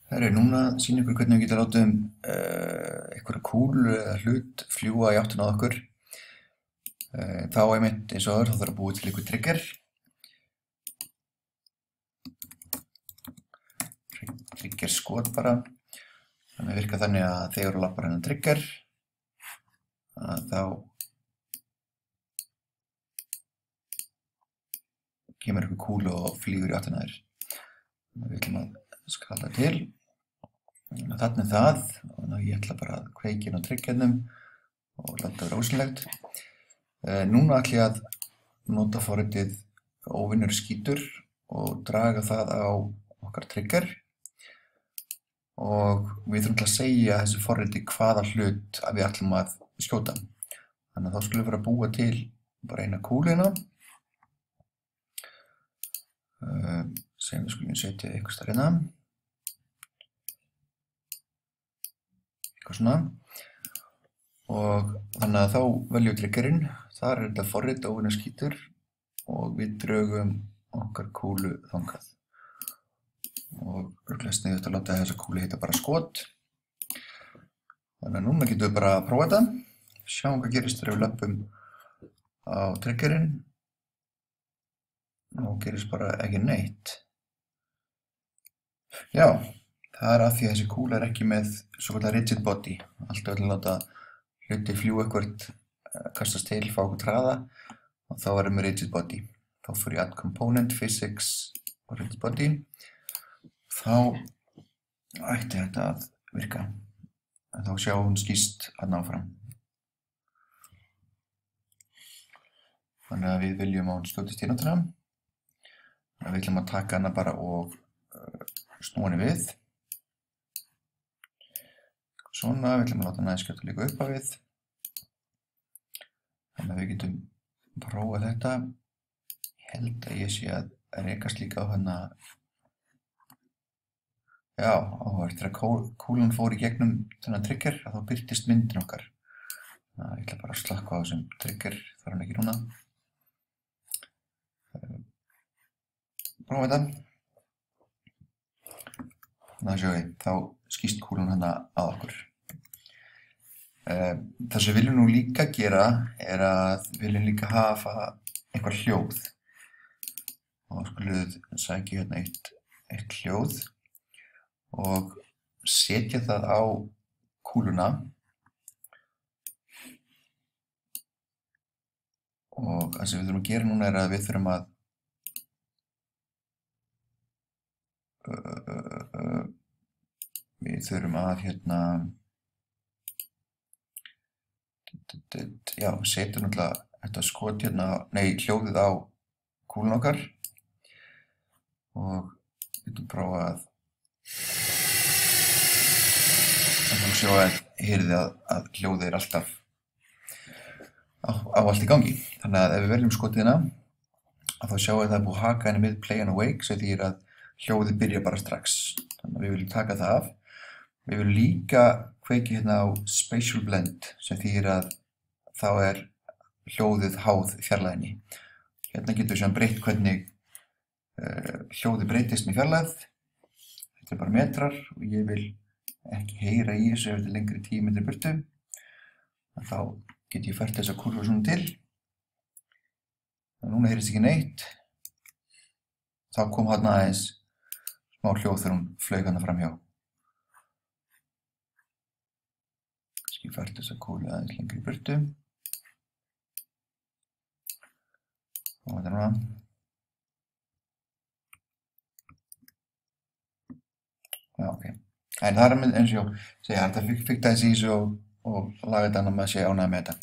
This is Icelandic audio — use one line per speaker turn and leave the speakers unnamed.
Núna sýna ykkur hvernig við getum látið einhverja kúlu eða hlut fljúga í áttina að okkur. Þá einmitt eins og áður, þá þarf að búa til einhver trigger. Trigger skot bara. Þannig að virka þannig að þegar þú lappar hennar trigger, þá kemur einhver kúlu og flýgur í áttina þér. Við ætlum að skala til. Þarna það, og ég ætla bara að kveikja inn á triggerunum og láta það vera ósynlegt. Núna ætla ég að nota forritið óvinnur skítur og draga það á okkar trigger og við þurfum að segja þessu forriti hvaða hlut að við ætlum að skjóta. Þannig að þá skulum við vera að búa til bara eina kúluna sem við skulum setja eitthvað staðar hérna. Eitthvað svona. Og þannig að þá veljum við triggerinn. Þar er þetta forrit óvinnur skítur og við drögum okkar kúlu þangað. Og örugglega sniðugt að láta þessa kúlu heita bara skot. Þannig að núna getum við bara að prófa þetta. Sjáum hvað gerist þegar við löppum á triggerinn. Nú gerist bara ekki neitt. Já, það er af því að þessi kúla er ekki með svokallað rigid body. Alltaf að láta hluti fljúga eitthvert, kastast til, fá eitthvað hraða og þá erum við rigid body. Þá fyrir ég add component, physics og rigid body. Þá ætti þetta að virka. En þá sjáum hún skýst að áfram. Þannig að við viljum að hún skjótist í náttúruna. Við ætlum að taka hana bara og snúa henni við. Svona, við ætlum að láta hana skjóta líka upp á við. Þannig að við getum prófað þetta. Ég held að ég sé að rekast líka á hana. Já, áhugavert. Þegar kúlan fór í gegnum þennan trigger, þá birtist myndin okkar. Ég ætla bara að slökkva á þessum trigger, það er hann ekki núna. Prófum þetta. Þannig að sjáum við, þá skýst kúlan hana að okkur. Það sem við viljum nú líka gera er að við viljum líka hafa eitthvað hljóð. Og skulum við sækja hérna eitt hljóð og setja það á kúluna. Og það sem við þurfum að gera núna er að við þurfum að setja náttúrulega þetta skot hérna, hljóðið á kúlun okkar og við getum prófað að þá sjá að heyrið að hljóðið er alltaf á allt í gangi. Þannig að ef við veljum skotið hérna, að þá sjáum við að það er búið að haka henni við play and awake, sem þýðir að hljóðið byrja bara strax. Þannig að við viljum taka það af. Við viljum líka kveikja hérna á spatial blend, sem þýðir að þá er hljóðið háð fjarlægðinni. Hérna getum við síðan breytt hvernig hljóðið breytist með fjarlægð. Þetta er bara metrar og ég vil ekki heyra í þessu ef þetta er lengri 10 metri burtu. Þá get ég fært þessa kúrfu svona til. Núna heyrist ekki neitt. Þá kom þarna aðeins smá hljóð þegar hún flaug hana framhjá. Ég fært þessa kúrfu aðeins lengri burtu. Og þetta núna. Já, ok. En það er eins og ég segja, þetta fikta þessi í þessu og laga þetta annað með að sé ánægð með þetta.